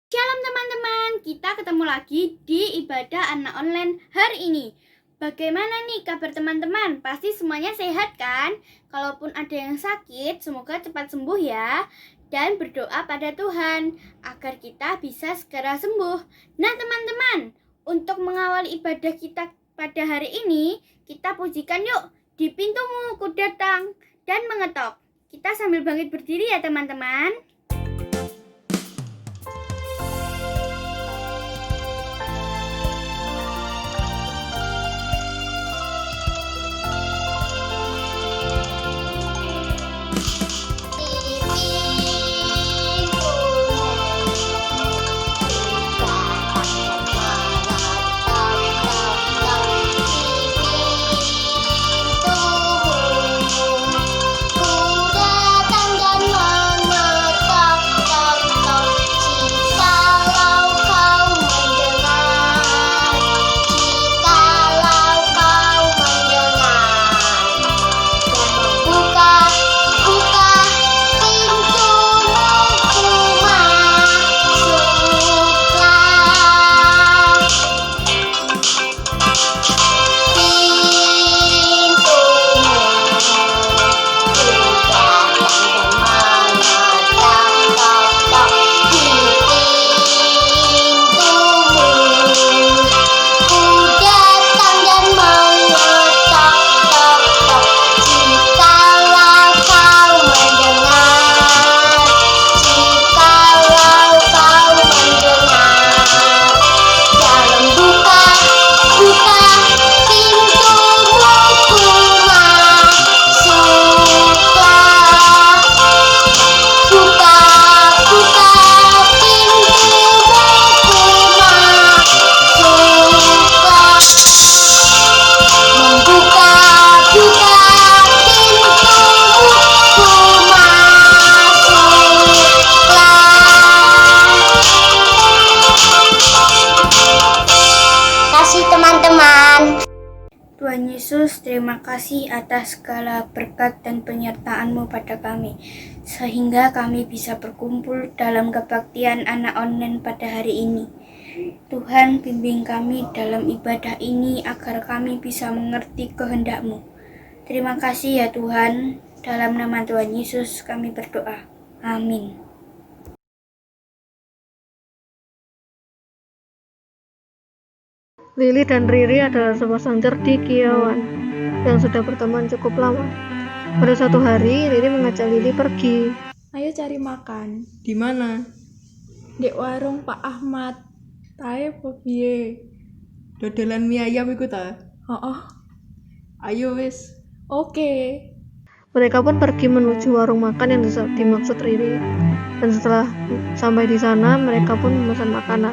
Shalom teman-teman, kita ketemu lagi di ibadah anak online hari ini. Bagaimana nih kabar teman-teman? Pasti semuanya sehat kan? Kalaupun ada yang sakit, semoga cepat sembuh ya. Dan berdoa pada Tuhan agar kita bisa segera sembuh. Nah teman-teman, untuk mengawali ibadah kita pada hari ini, kita pujikan yuk. Di pintumu ku datang dan mengetok. Kita sambil bangkit berdiri ya teman-teman. Tuhan Yesus, terima kasih atas segala berkat dan penyertaan-Mu pada kami, sehingga kami bisa berkumpul dalam kebaktian anak online pada hari ini. Tuhan, bimbing kami dalam ibadah ini agar kami bisa mengerti kehendak-Mu. Terima kasih ya Tuhan, dalam nama Tuhan Yesus kami berdoa. Amin. Lili dan Riri adalah sepasang cendekiawan yang sudah berteman cukup lama. Pada suatu hari, Riri mengajak Lili pergi. Ayo cari makan. Di mana? Di warung Pak Ahmad. Tae po piye? Dodolan mie ayam iku ta? Oh. Ayo wis. Oke. Mereka pun pergi menuju warung makan yang dimaksud Riri. Dan setelah sampai di sana, mereka pun memesan makanan.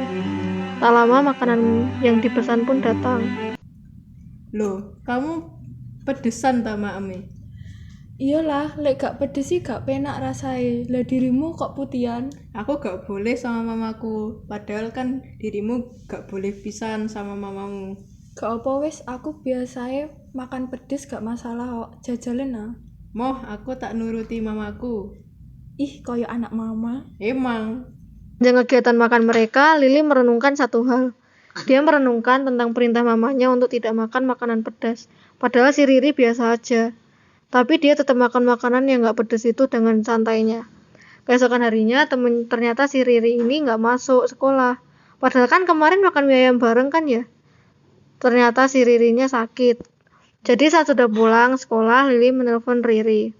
Tak lama makanan yang dipesan pun datang. Loh, kamu pedesan ta makame? Iyalah, lek gak pedes sih gak penak rasai. Lah dirimu kok putihan? Aku gak boleh sama mamaku, padahal kan dirimu gak boleh pisan sama mamamu. Gak apa wis, aku biasae makan pedes gak masalah kok. Jajalen ah. Moh, aku tak nuruti mamaku. Ih, koyo anak mama. Emang. Sepanjang kegiatan makan mereka, Lili merenungkan satu hal. Dia merenungkan tentang perintah mamanya untuk tidak makan makanan pedas. Padahal si Riri biasa aja. Tapi dia tetap makan makanan yang gak pedas itu dengan santainya. Keesokan harinya, ternyata si Riri ini gak masuk sekolah. Padahal kan kemarin makan mie ayam bareng kan ya? Ternyata si Ririnya sakit. Jadi saat sudah pulang sekolah, Lili menelpon Riri.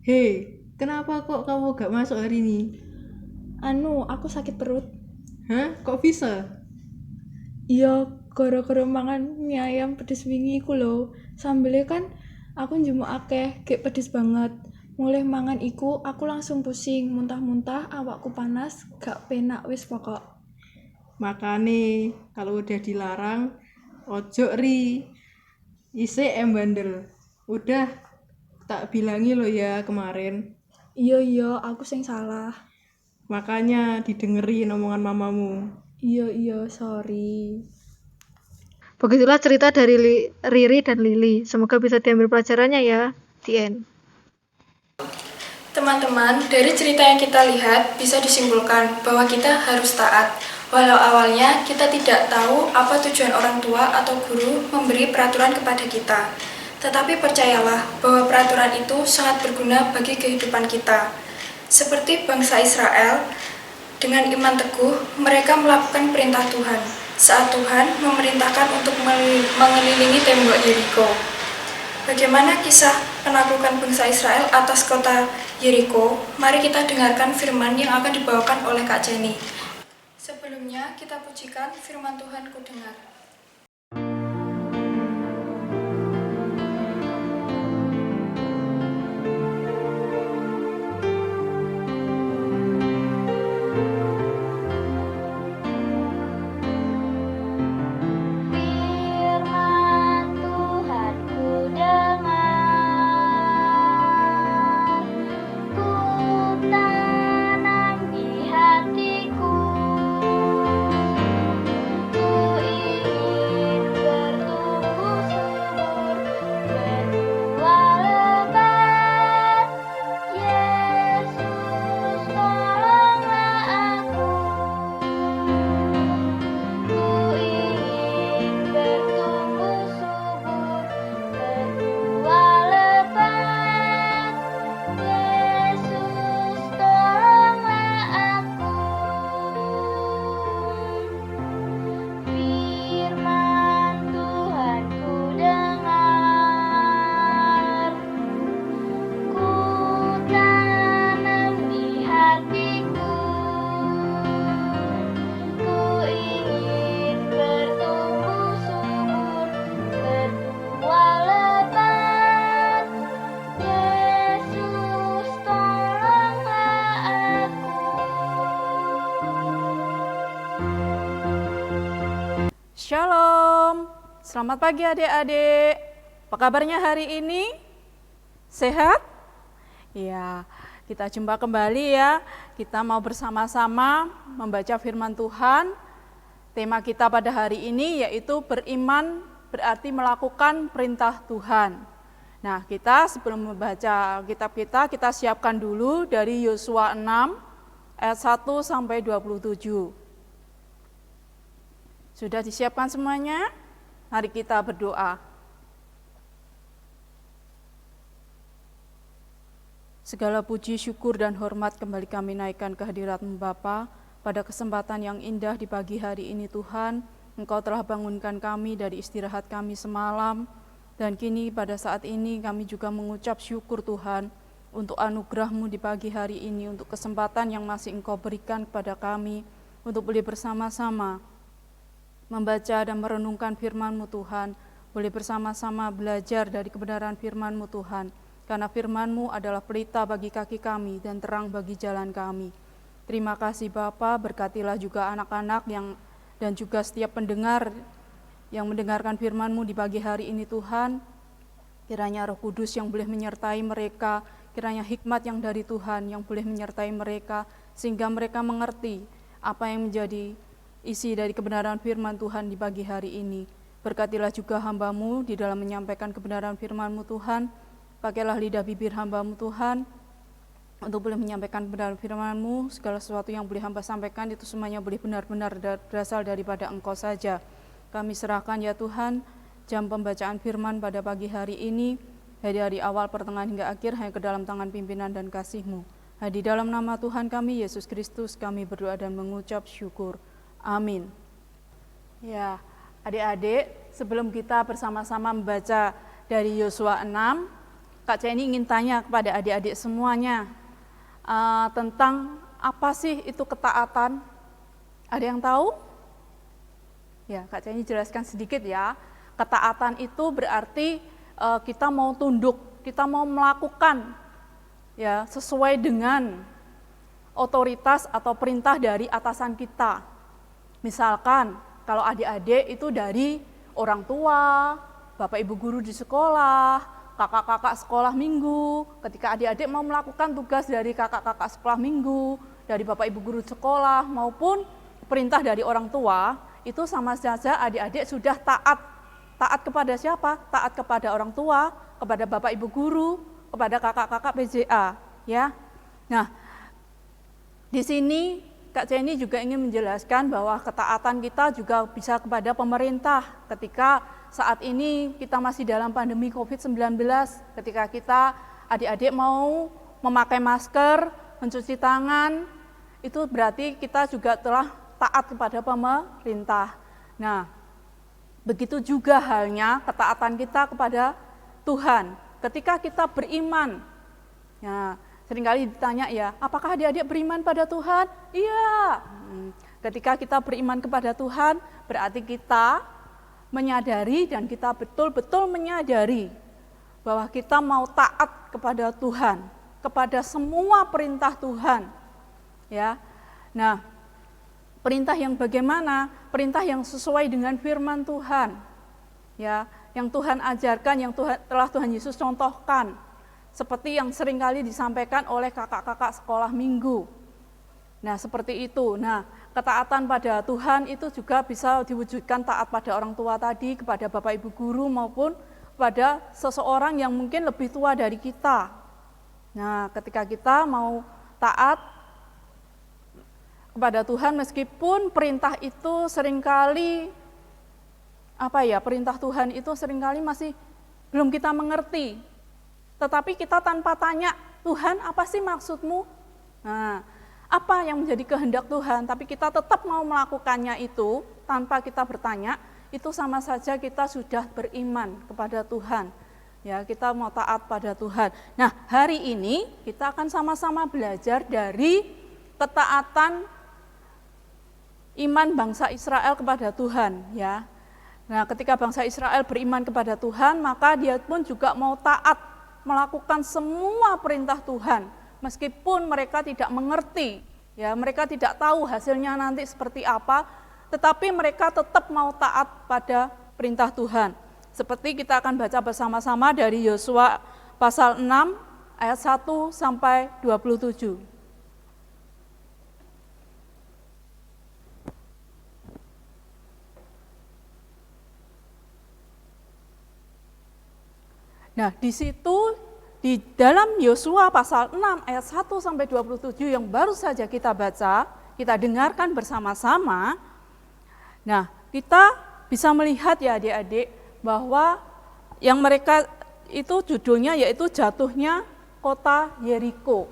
Hei, kenapa kok kamu gak masuk hari ini? Aku sakit perut. Hah? Kok bisa? Iya, gara-gara mangan mie ayam pedes wingi iku lho. Sambelnya kan aku njumuk akeh, gek pedes banget. Mulai mangan iku aku langsung pusing, muntah-muntah, awakku panas, gak penak wis pokok. Makane kalau udah dilarang ojo ri. Isih bandel. Udah tak bilangi lo ya kemarin. Iya, aku sing salah. Makanya didengerin omongan mamamu. Iya, sorry. Begitulah cerita dari Riri dan Lili. Semoga bisa diambil pelajarannya ya. The end. Teman-teman, dari cerita yang kita lihat bisa disimpulkan bahwa kita harus taat. Walau awalnya kita tidak tahu apa tujuan orang tua atau guru memberi peraturan kepada kita. Tetapi percayalah bahwa peraturan itu sangat berguna bagi kehidupan kita. Seperti bangsa Israel, dengan iman teguh mereka melakukan perintah Tuhan saat Tuhan memerintahkan untuk mengelilingi tembok Yeriko. Bagaimana kisah penaklukan bangsa Israel atas kota Yeriko? Mari kita dengarkan firman yang akan dibawakan oleh Kak Jenny. Sebelumnya kita pujikan firman Tuhan ku dengar. Shalom, selamat pagi adik-adik. Apa kabarnya hari ini? Sehat? Ya, kita jumpa kembali ya. Kita mau bersama-sama membaca firman Tuhan. Tema kita pada hari ini yaitu beriman berarti melakukan perintah Tuhan. Nah, kita sebelum membaca kitab kita siapkan dulu dari Yosua 6 ayat 1 sampai 27. Sudah disiapkan semuanya? Mari kita berdoa. Segala puji, syukur, dan hormat kembali kami naikkan ke hadirat-Mu Bapa. Pada kesempatan yang indah di pagi hari ini Tuhan, Engkau telah bangunkan kami dari istirahat kami semalam. Dan kini pada saat ini kami juga mengucap syukur Tuhan untuk anugerah-Mu di pagi hari ini, untuk kesempatan yang masih Engkau berikan kepada kami, untuk boleh bersama-sama membaca dan merenungkan firman-Mu Tuhan, boleh bersama-sama belajar dari kebenaran firman-Mu Tuhan, karena firman-Mu adalah pelita bagi kaki kami dan terang bagi jalan kami. Terima kasih Bapa, berkatilah juga anak-anak dan juga setiap pendengar yang mendengarkan firman-Mu di pagi hari ini Tuhan. Kiranya Roh Kudus yang boleh menyertai mereka, kiranya hikmat yang dari Tuhan yang boleh menyertai mereka, sehingga mereka mengerti apa yang menjadi isi dari kebenaran firman Tuhan di pagi hari ini. Berkatilah juga hamba-Mu di dalam menyampaikan kebenaran firman-Mu Tuhan. Pakailah lidah bibir hamba-Mu Tuhan untuk boleh menyampaikan kebenaran firman-Mu. Segala sesuatu yang boleh hamba sampaikan itu semuanya boleh benar-benar berasal daripada Engkau saja. Kami serahkan ya Tuhan jam pembacaan firman pada pagi hari ini, dari awal, pertengahan hingga akhir, hanya ke dalam tangan pimpinan dan kasih-Mu. Di dalam nama Tuhan kami Yesus Kristus kami berdoa dan mengucap syukur. Amin. Ya, adik-adik, sebelum kita bersama-sama membaca dari Yosua 6, Kak Jenny ingin tanya kepada adik-adik semuanya tentang apa sih itu ketaatan? Ada yang tahu? Ya, Kak Jenny jelaskan sedikit ya. Ketaatan itu berarti kita mau tunduk, kita mau melakukan ya sesuai dengan otoritas atau perintah dari atasan kita. Misalkan kalau adik-adik itu dari orang tua, bapak ibu guru di sekolah, kakak-kakak sekolah minggu, ketika adik-adik mau melakukan tugas dari kakak-kakak sekolah minggu, dari bapak ibu guru sekolah maupun perintah dari orang tua, itu sama saja adik-adik sudah taat. Taat kepada siapa? Taat kepada orang tua, kepada bapak ibu guru, kepada kakak-kakak PJA, ya. Nah, di sini Kak Jenny juga ingin menjelaskan bahwa ketaatan kita juga bisa kepada pemerintah ketika saat ini kita masih dalam pandemi COVID-19, ketika kita adik-adik mau memakai masker, mencuci tangan, itu berarti kita juga telah taat kepada pemerintah. Nah, begitu juga halnya ketaatan kita kepada Tuhan. Ketika kita beriman, ya, seringkali ditanya ya, apakah adik-adik beriman pada Tuhan? Iya. Ketika kita beriman kepada Tuhan, berarti kita menyadari dan kita betul-betul menyadari bahwa kita mau taat kepada Tuhan, kepada semua perintah Tuhan. Ya. Nah, perintah yang bagaimana? Perintah yang sesuai dengan firman Tuhan. Ya, yang Tuhan ajarkan, yang telah Tuhan Yesus contohkan. Seperti yang seringkali disampaikan oleh kakak-kakak sekolah minggu. Nah, seperti itu. Nah, ketaatan pada Tuhan itu juga bisa diwujudkan taat pada orang tua tadi, kepada Bapak Ibu guru maupun pada seseorang yang mungkin lebih tua dari kita. Nah, ketika kita mau taat kepada Tuhan, meskipun perintah itu seringkali perintah Tuhan itu seringkali masih belum kita mengerti. Tetapi kita tanpa tanya, Tuhan apa sih maksudmu? Nah, apa yang menjadi kehendak Tuhan, tapi kita tetap mau melakukannya itu tanpa kita bertanya, itu sama saja kita sudah beriman kepada Tuhan. Ya, kita mau taat pada Tuhan. Nah, hari ini kita akan sama-sama belajar dari ketaatan iman bangsa Israel kepada Tuhan, ya. Nah, ketika bangsa Israel beriman kepada Tuhan, maka dia pun juga mau taat melakukan semua perintah Tuhan, meskipun mereka tidak mengerti, ya, mereka tidak tahu hasilnya nanti seperti apa, tetapi mereka tetap mau taat pada perintah Tuhan. Seperti kita akan baca bersama-sama dari Yosua pasal 6 ayat 1 sampai 27. Nah, di situ di dalam Yosua pasal 6 ayat 1 sampai 27 yang baru saja kita baca, kita dengarkan bersama-sama. Nah, kita bisa melihat ya adik-adik bahwa yang mereka itu judulnya yaitu jatuhnya kota Yeriko.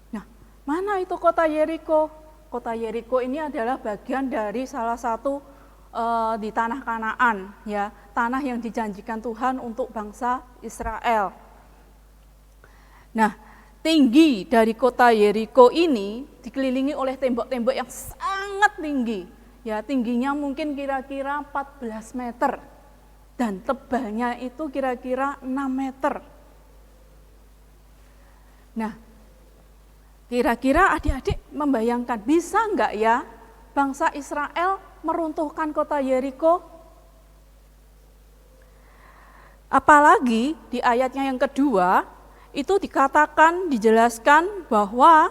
Nah, mana itu kota Yeriko? Kota Yeriko ini adalah bagian dari salah satu di tanah Kanaan, ya, tanah yang dijanjikan Tuhan untuk bangsa Israel. Nah, tinggi dari kota Yeriko ini dikelilingi oleh tembok-tembok yang sangat tinggi. Ya, tingginya mungkin kira-kira 14 meter dan tebalnya itu kira-kira 6 meter. Nah, kira-kira adik-adik membayangkan bisa enggak ya bangsa Israel meruntuhkan kota Yeriko? Apalagi di ayatnya yang kedua, itu dikatakan, dijelaskan bahwa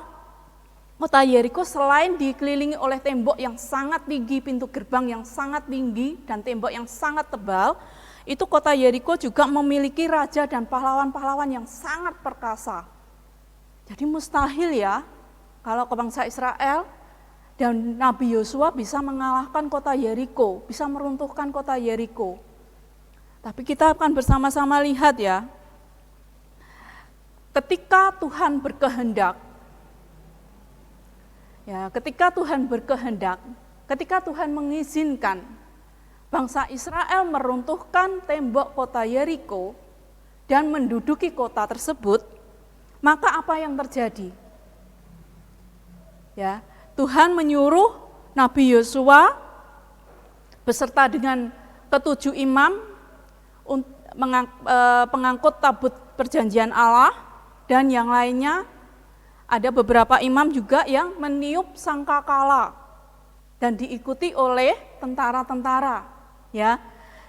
kota Yeriko selain dikelilingi oleh tembok yang sangat tinggi, pintu gerbang yang sangat tinggi, dan tembok yang sangat tebal, itu kota Yeriko juga memiliki raja dan pahlawan-pahlawan yang sangat perkasa. Jadi mustahil ya, kalau ke bangsa Israel dan Nabi Yosua bisa mengalahkan kota Yeriko, bisa meruntuhkan kota Yeriko. Tapi kita akan bersama-sama lihat ya, ketika Tuhan berkehendak, ketika Tuhan mengizinkan bangsa Israel meruntuhkan tembok kota Yeriko dan menduduki kota tersebut, maka apa yang terjadi? Ya, Tuhan menyuruh Nabi Yosua beserta dengan ketujuh imam pengangkut tabut perjanjian Allah dan yang lainnya, ada beberapa imam juga yang meniup sangkakala dan diikuti oleh tentara-tentara, ya.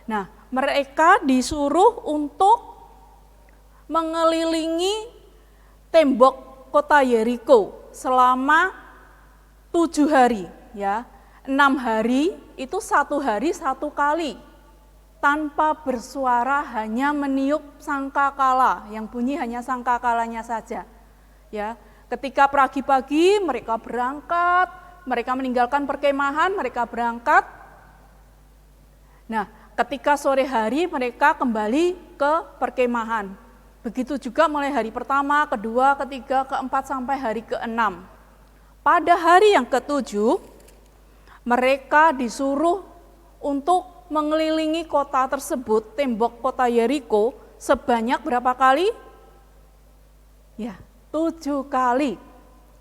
Nah, mereka disuruh untuk mengelilingi tembok kota Yeriko selama 7 hari, ya. 6 hari itu 1 hari 1 kali tanpa bersuara, hanya meniup sangkakala, yang bunyi hanya sangkakalanya saja, ya. Ketika pagi-pagi mereka berangkat, mereka meninggalkan perkemahan, mereka berangkat. Nah, ketika sore hari mereka kembali ke perkemahan. Begitu juga mulai hari pertama, kedua, ketiga, keempat, sampai hari keenam. Pada hari yang ketujuh, mereka disuruh untuk mengelilingi kota tersebut, tembok kota Yeriko, sebanyak berapa kali? Ya, 7 kali.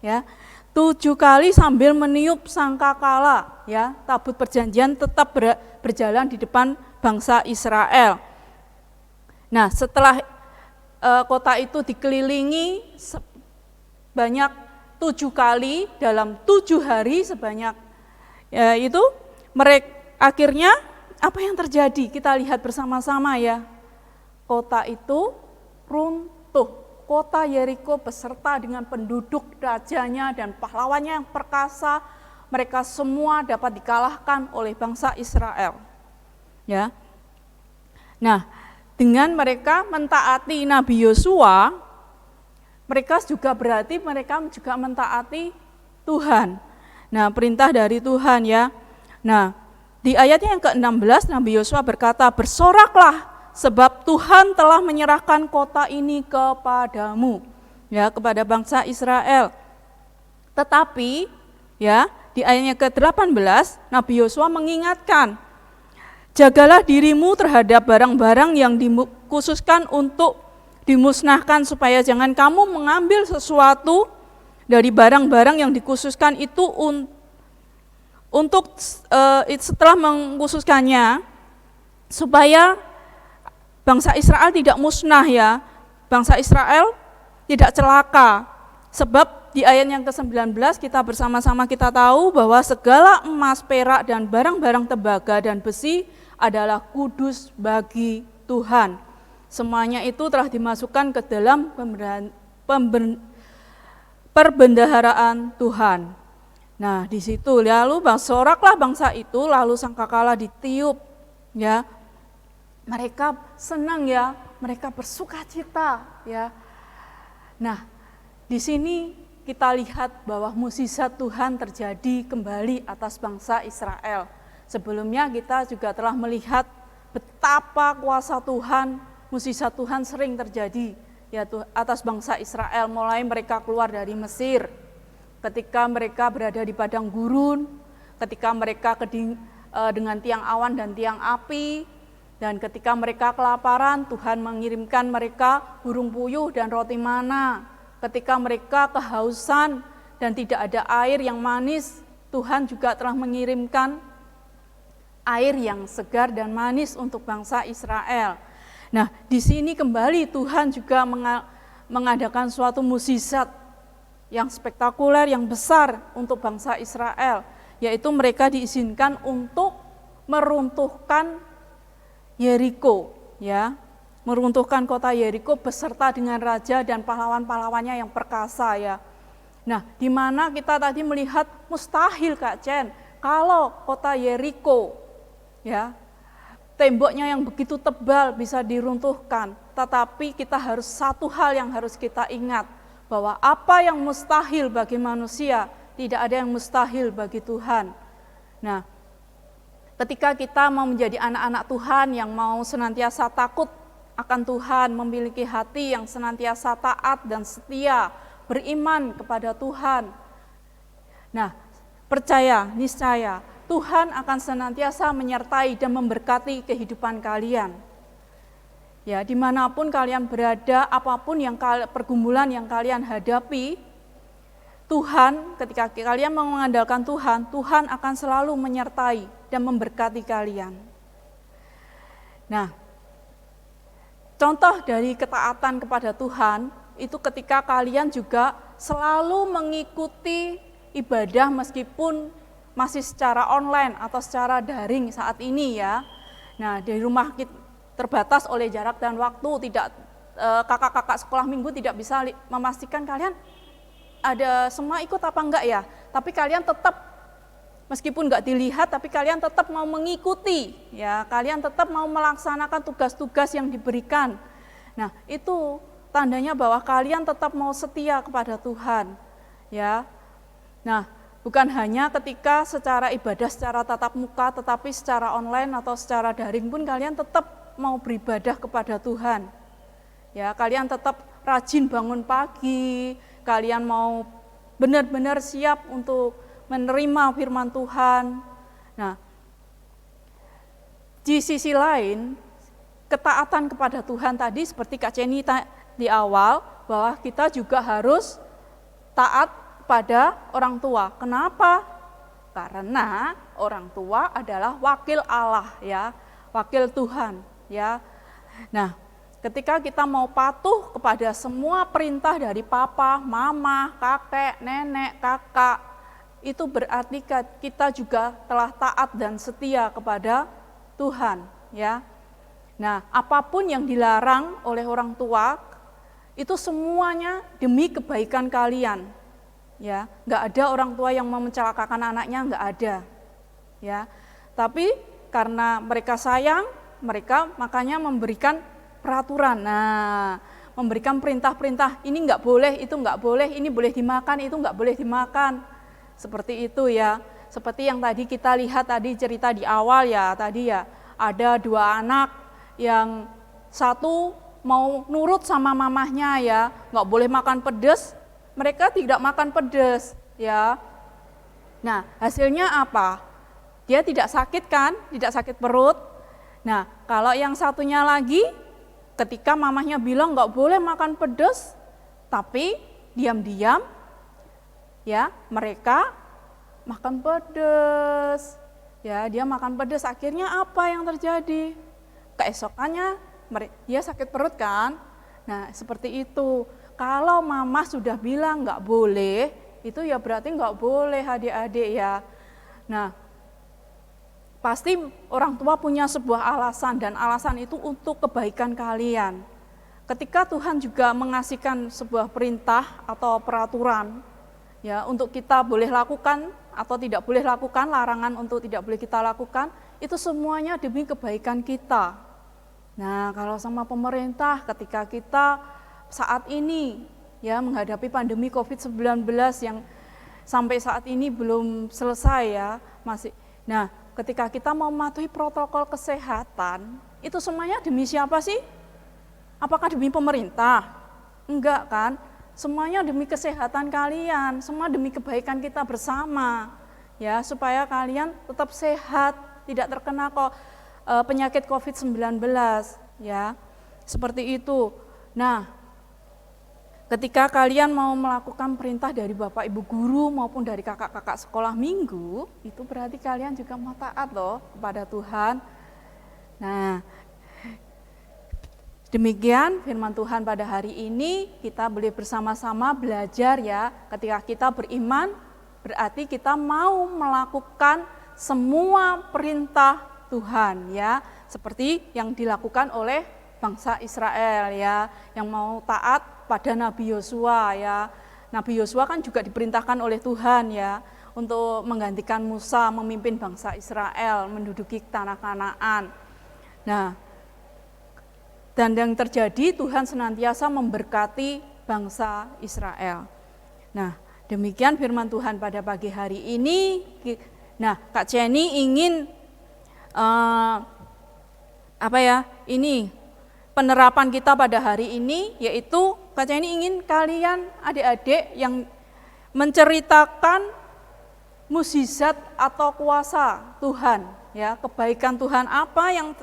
Ya, 7 kali sambil meniup sangkakala. Ya, tabut perjanjian tetap berjalan di depan bangsa Israel. Nah, setelah kota itu dikelilingi sebanyak 7 kali dalam 7 hari sebanyak itu, mereka akhirnya apa yang terjadi? Kita lihat bersama-sama ya. Kota itu runtuh. Kota Yeriko beserta dengan penduduk, rajanya dan pahlawannya yang perkasa, mereka semua dapat dikalahkan oleh bangsa Israel. Ya. Nah, dengan mereka mentaati Nabi Yosua, mereka juga berarti mereka juga mentaati Tuhan. Nah, perintah dari Tuhan ya. Nah, di ayatnya yang ke-16 Nabi Yosua berkata, "Bersoraklah sebab Tuhan telah menyerahkan kota ini kepadamu," ya, kepada bangsa Israel. Tetapi ya, di ayatnya ke-18 Nabi Yosua mengingatkan, "Jagalah dirimu terhadap barang-barang yang dikhususkan untuk dimusnahkan, supaya jangan kamu mengambil sesuatu dari barang-barang yang dikhususkan itu untuk setelah mengkhususkannya, supaya bangsa Israel tidak musnah ya, bangsa Israel tidak celaka." Sebab di ayat yang ke-19 kita bersama-sama kita tahu bahwa segala emas, perak, dan barang-barang tembaga dan besi adalah kudus bagi Tuhan. Semuanya itu telah dimasukkan ke dalam perbendaharaan Tuhan. Nah, di situ lalu soraklah bangsa itu, lalu sangkakala ditiup ya. Mereka senang ya, mereka bersukacita ya. Nah, di sini kita lihat bahwa mukjizat Tuhan terjadi kembali atas bangsa Israel. Sebelumnya kita juga telah melihat betapa kuasa Tuhan, mukjizat Tuhan sering terjadi ya atas bangsa Israel, mulai mereka keluar dari Mesir, ketika mereka berada di padang gurun, ketika mereka dengan tiang awan dan tiang api. Dan ketika mereka kelaparan, Tuhan mengirimkan mereka burung puyuh dan roti mana. Ketika mereka kehausan dan tidak ada air yang manis, Tuhan juga telah mengirimkan air yang segar dan manis untuk bangsa Israel. Nah, di sini kembali Tuhan juga mengadakan suatu mukjizat yang spektakuler, yang besar untuk bangsa Israel, yaitu mereka diizinkan untuk meruntuhkan Yeriko, ya, meruntuhkan kota Yeriko beserta dengan raja dan pahlawan-pahlawannya yang perkasa ya. Nah, di mana kita tadi melihat mustahil Kak Chen, kalau kota Yeriko, ya, temboknya yang begitu tebal bisa diruntuhkan. Tetapi kita harus satu hal yang harus kita ingat, bahwa apa yang mustahil bagi manusia, tidak ada yang mustahil bagi Tuhan. Nah, ketika kita mau menjadi anak-anak Tuhan yang mau senantiasa takut akan Tuhan, memiliki hati yang senantiasa taat dan setia, beriman kepada Tuhan. Nah, percaya, niscaya Tuhan akan senantiasa menyertai dan memberkati kehidupan kalian. Ya, dimanapun kalian berada, apapun yang pergumulan yang kalian hadapi, Tuhan, ketika kalian mengandalkan Tuhan, Tuhan akan selalu menyertai dan memberkati kalian. Nah, contoh dari ketaatan kepada Tuhan, itu ketika kalian juga selalu mengikuti ibadah meskipun masih secara online atau secara daring saat ini ya. Nah, di rumah kita terbatas oleh jarak dan waktu, tidak kakak-kakak sekolah minggu tidak bisa memastikan kalian ada semua ikut apa enggak ya, tapi kalian tetap, meskipun enggak dilihat, tapi kalian tetap mau mengikuti, ya, kalian tetap mau melaksanakan tugas-tugas yang diberikan. Nah, itu tandanya bahwa kalian tetap mau setia kepada Tuhan, ya. Nah, bukan hanya ketika secara ibadah secara tatap muka, tetapi secara online atau secara daring pun kalian tetap mau beribadah kepada Tuhan. Ya, kalian tetap rajin bangun pagi, kalian mau benar-benar siap untuk menerima firman Tuhan. Nah, di sisi lain, ketaatan kepada Tuhan tadi seperti Kak Ceni di awal, bahwa kita juga harus taat pada orang tua. Kenapa? Karena orang tua adalah wakil Allah, ya, wakil Tuhan, ya. Nah, ketika kita mau patuh kepada semua perintah dari papa, mama, kakek, nenek, kakak, itu berarti kita juga telah taat dan setia kepada Tuhan, ya. Nah, apapun yang dilarang oleh orang tua itu semuanya demi kebaikan kalian, ya. Nggak ada orang tua yang mau mencelakakan anaknya, nggak ada, ya. Tapi karena mereka sayang, mereka makanya memberikan peraturan. Nah, memberikan perintah-perintah, ini nggak boleh, itu nggak boleh, ini boleh dimakan, itu nggak boleh dimakan. Seperti itu, ya. Seperti yang tadi kita lihat tadi cerita di awal, ya, tadi ya, ada 2 anak yang satu mau nurut sama mamahnya, ya, nggak boleh makan pedas, mereka tidak makan pedas, ya. Nah, hasilnya apa? Dia tidak sakit kan, tidak sakit perut. Nah, kalau yang satunya lagi, ketika mamahnya bilang nggak boleh makan pedas, tapi diam-diam, ya, mereka makan pedas, ya, dia makan pedas. Akhirnya apa yang terjadi? Keesokannya dia sakit perut kan. Nah, seperti itu. Kalau mama sudah bilang nggak boleh, itu ya berarti nggak boleh, adik-adik, ya. Nah, pasti orang tua punya sebuah alasan, dan alasan itu untuk kebaikan kalian. Ketika Tuhan juga mengasihkan sebuah perintah atau peraturan, ya, untuk kita boleh lakukan atau tidak boleh lakukan, larangan untuk tidak boleh kita lakukan, itu semuanya demi kebaikan kita. Nah, kalau sama pemerintah, ketika kita saat ini, ya, menghadapi pandemi COVID-19 yang sampai saat ini belum selesai, ya, masih. Nah, ketika kita mau mematuhi protokol kesehatan, itu semuanya demi siapa sih? Apakah demi pemerintah? Enggak kan? Semuanya demi kesehatan kalian, semua demi kebaikan kita bersama, ya, supaya kalian tetap sehat, tidak terkena penyakit COVID-19, ya, seperti itu. Nah, ketika kalian mau melakukan perintah dari Bapak Ibu guru maupun dari kakak-kakak sekolah minggu, itu berarti kalian juga mau taat loh kepada Tuhan. Nah, demikian firman Tuhan pada hari ini, kita boleh bersama-sama belajar, ya. Ketika kita beriman, berarti kita mau melakukan semua perintah Tuhan, ya, seperti yang dilakukan oleh bangsa Israel, ya, yang mau taat pada Nabi Yosua, ya. Nabi Yosua kan juga diperintahkan oleh Tuhan, ya, untuk menggantikan Musa memimpin bangsa Israel menduduki tanah Kanaan. Nah, dan yang terjadi, Tuhan senantiasa memberkati bangsa Israel. Nah, demikian firman Tuhan pada pagi hari ini. Nah, Kak Ceni ingin ini penerapan kita pada hari ini, yaitu Kak Ceni ingin kalian adik-adik yang menceritakan mukjizat atau kuasa Tuhan, ya, kebaikan Tuhan apa yang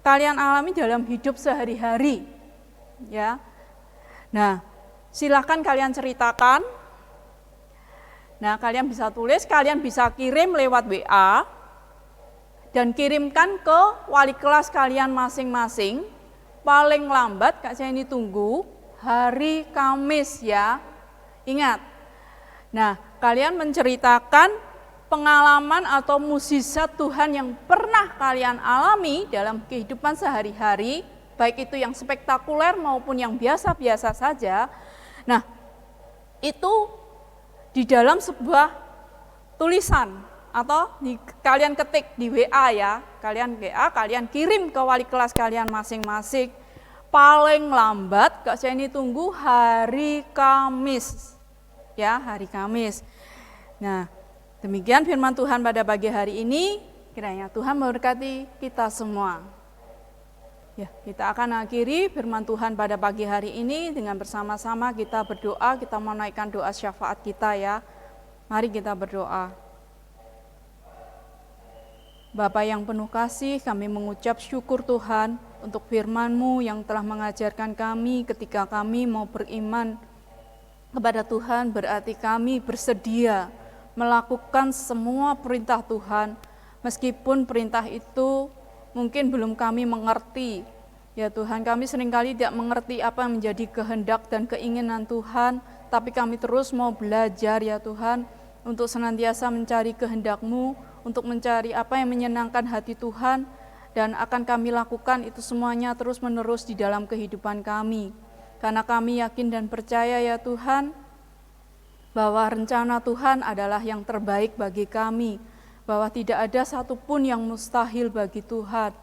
kalian alami dalam hidup sehari-hari, ya. Nah, silakan kalian ceritakan. Nah, kalian bisa tulis, kalian bisa kirim lewat WA, dan kirimkan ke wali kelas kalian masing-masing. Paling lambat Kak Ceni tunggu hari Kamis, ya. Ingat. Nah, kalian menceritakan pengalaman atau mukjizat Tuhan yang pernah kalian alami dalam kehidupan sehari-hari, baik itu yang spektakuler maupun yang biasa-biasa saja. Nah, itu di dalam sebuah tulisan atau kalian ketik di WA, ya, kalian kirim ke wali kelas kalian masing-masing. paling lambat Kak Seni tunggu hari Kamis. Ya, hari Kamis. Nah, demikian firman Tuhan pada pagi hari ini. Kiranya Tuhan memberkati kita semua. Ya, kita akan akhiri firman Tuhan pada pagi hari ini dengan bersama-sama kita berdoa, kita menaikkan doa syafaat kita ya. Mari kita berdoa. Bapa yang penuh kasih, kami mengucap syukur Tuhan untuk firman-Mu yang telah mengajarkan kami ketika kami mau beriman kepada Tuhan, berarti kami bersedia melakukan semua perintah Tuhan, meskipun perintah itu mungkin belum kami mengerti. Ya Tuhan, kami seringkali tidak mengerti apa yang menjadi kehendak dan keinginan Tuhan, tapi kami terus mau belajar ya Tuhan, untuk senantiasa mencari kehendak-Mu, untuk mencari apa yang menyenangkan hati Tuhan, dan akan kami lakukan itu semuanya terus-menerus di dalam kehidupan kami. Karena kami yakin dan percaya ya Tuhan, bahwa rencana Tuhan adalah yang terbaik bagi kami, bahwa tidak ada satupun yang mustahil bagi Tuhan.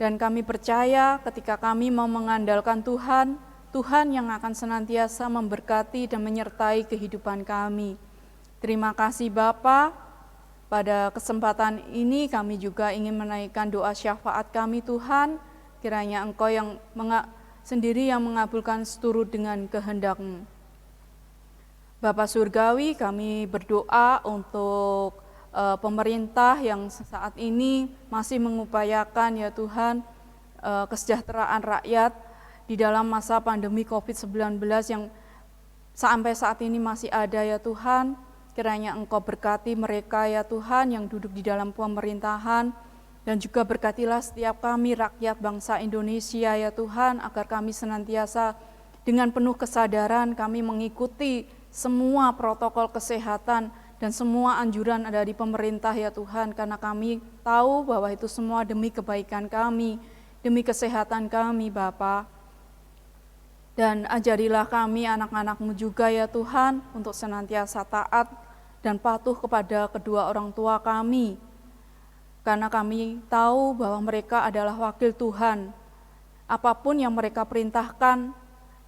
Dan kami percaya ketika kami mau mengandalkan Tuhan, Tuhan yang akan senantiasa memberkati dan menyertai kehidupan kami. Terima kasih Bapa. Pada kesempatan ini kami juga ingin menaikkan doa syafaat kami Tuhan, kiranya Engkau yang sendiri yang mengabulkan seturut dengan kehendak-Mu. Bapa Surgawi, kami berdoa untuk pemerintah yang saat ini masih mengupayakan ya Tuhan kesejahteraan rakyat di dalam masa pandemi COVID-19 yang sampai saat ini masih ada ya Tuhan. Kiranya Engkau berkati mereka ya Tuhan yang duduk di dalam pemerintahan, dan juga berkatilah setiap kami rakyat bangsa Indonesia ya Tuhan, agar kami senantiasa dengan penuh kesadaran kami mengikuti semua protokol kesehatan dan semua anjuran dari pemerintah ya Tuhan, karena kami tahu bahwa itu semua demi kebaikan kami, demi kesehatan kami Bapa. Dan ajarilah kami anak-anak-Mu juga ya Tuhan, untuk senantiasa taat dan patuh kepada kedua orang tua kami. Karena kami tahu bahwa mereka adalah wakil Tuhan. Apapun yang mereka perintahkan,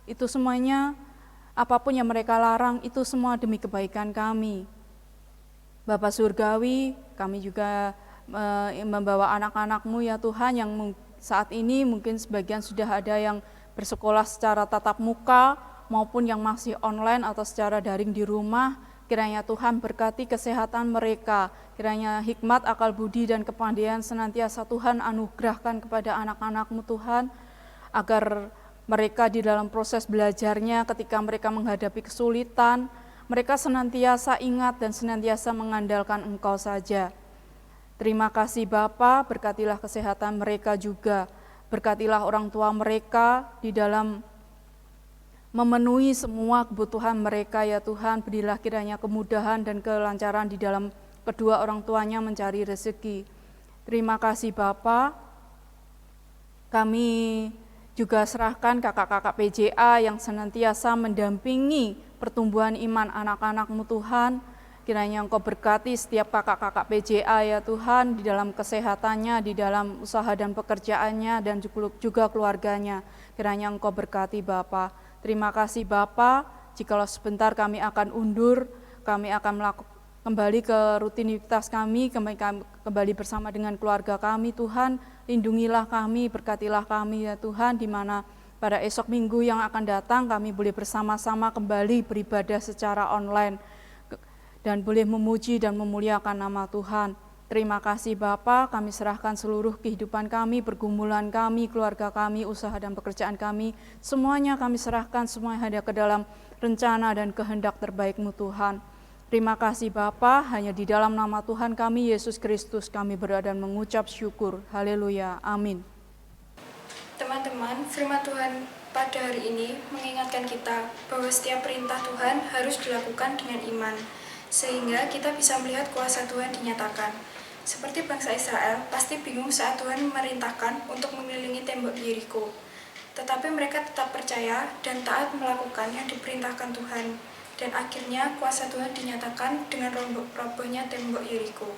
itu semuanya, apapun yang mereka larang, itu semua demi kebaikan kami. Bapa Surgawi, kami juga membawa anak-anak-Mu ya Tuhan, yang saat ini mungkin sebagian sudah ada yang bersekolah secara tatap muka maupun yang masih online atau secara daring di rumah. Kiranya Tuhan berkati kesehatan mereka, kiranya hikmat, akal budi, dan kepandaian senantiasa Tuhan anugerahkan kepada anak-anak-Mu Tuhan, agar mereka di dalam proses belajarnya ketika mereka menghadapi kesulitan, mereka senantiasa ingat dan senantiasa mengandalkan Engkau saja. Terima kasih Bapa, berkatilah kesehatan mereka juga. Berkatilah orang tua mereka di dalam memenuhi semua kebutuhan mereka ya Tuhan. Berilah kiranya kemudahan dan kelancaran di dalam kedua orang tuanya mencari rezeki. Terima kasih Bapa. Kami juga serahkan kakak-kakak PJA yang senantiasa mendampingi pertumbuhan iman anak-anak-Mu Tuhan. Kiranya Engkau berkati setiap kakak-kakak PJA ya Tuhan, di dalam kesehatannya, di dalam usaha dan pekerjaannya, dan juga keluarganya. Kiranya Engkau berkati Bapa. Terima kasih Bapa. Jikalau sebentar kami akan undur, kami akan kembali ke rutinitas kami, kembali bersama dengan keluarga kami Tuhan. Lindungilah kami, berkatilah kami ya Tuhan, di mana pada esok minggu yang akan datang kami boleh bersama-sama kembali beribadah secara online dan boleh memuji dan memuliakan nama Tuhan. Terima kasih Bapa, kami serahkan seluruh kehidupan kami, pergumulan kami, keluarga kami, usaha dan pekerjaan kami, semuanya kami serahkan, semuanya ada ke dalam rencana dan kehendak terbaik-Mu Tuhan. Terima kasih Bapa, hanya di dalam nama Tuhan kami, Yesus Kristus, kami berdoa dan mengucap syukur. Haleluya, amin. Teman-teman, firman Tuhan pada hari ini mengingatkan kita bahwa setiap perintah Tuhan harus dilakukan dengan iman, sehingga kita bisa melihat kuasa Tuhan dinyatakan. Seperti bangsa Israel, pasti bingung saat Tuhan memerintahkan untuk mengelilingi tembok Yeriko. Tetapi mereka tetap percaya dan taat melakukan yang diperintahkan Tuhan. Dan akhirnya kuasa Tuhan dinyatakan dengan robohnya tembok Yeriko.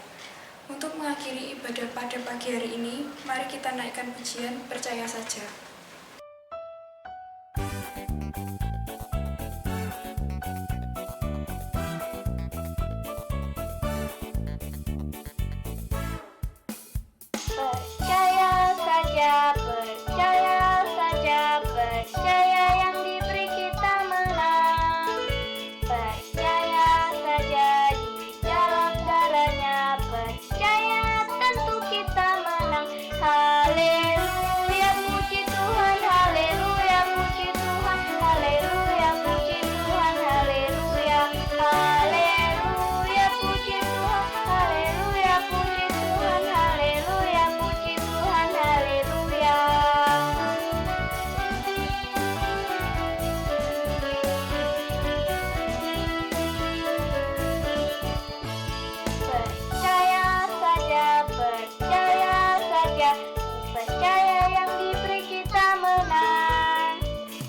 Untuk mengakhiri ibadah pada pagi hari ini, mari kita naikkan pujian Percaya Saja. Percaya saja, percaya saja, percaya yang diberi kita menang. Percaya saja di dalam darahnya, percaya tentu kita menang. Haleluya, puji Tuhan, haleluya, puji Tuhan, haleluya, puji Tuhan, haleluya, haleluya, puji Tuhan, haleluya, puji Tuhan, haleluya, puji Tuhan, haleluya. Percaya saja, percaya saja, percaya yang diberi kita menang.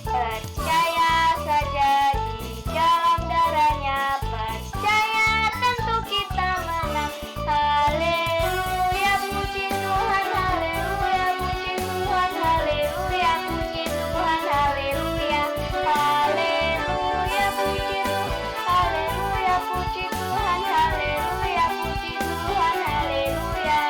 Percaya saja di dalam darahnya, percaya tentu kita menang. Haleluya, puji Tuhan, haleluya, puji Tuhan, haleluya, puji Tuhan, haleluya, haleluya, puji Tuhan, haleluya, puji Tuhan, haleluya, puji Tuhan, haleluya.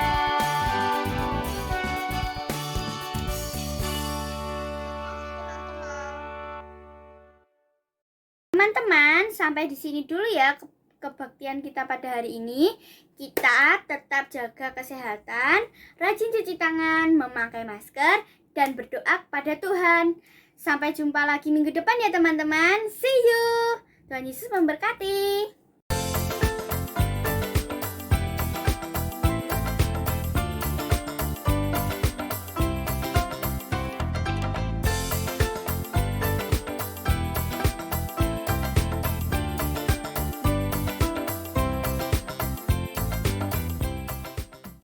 Teman-teman, sampai di sini dulu ya kebaktian kita pada hari ini. Kita tetap jaga kesehatan, rajin cuci tangan, memakai masker, dan berdoa kepada Tuhan. Sampai jumpa lagi minggu depan ya teman-teman. See you. Tuhan Yesus memberkati.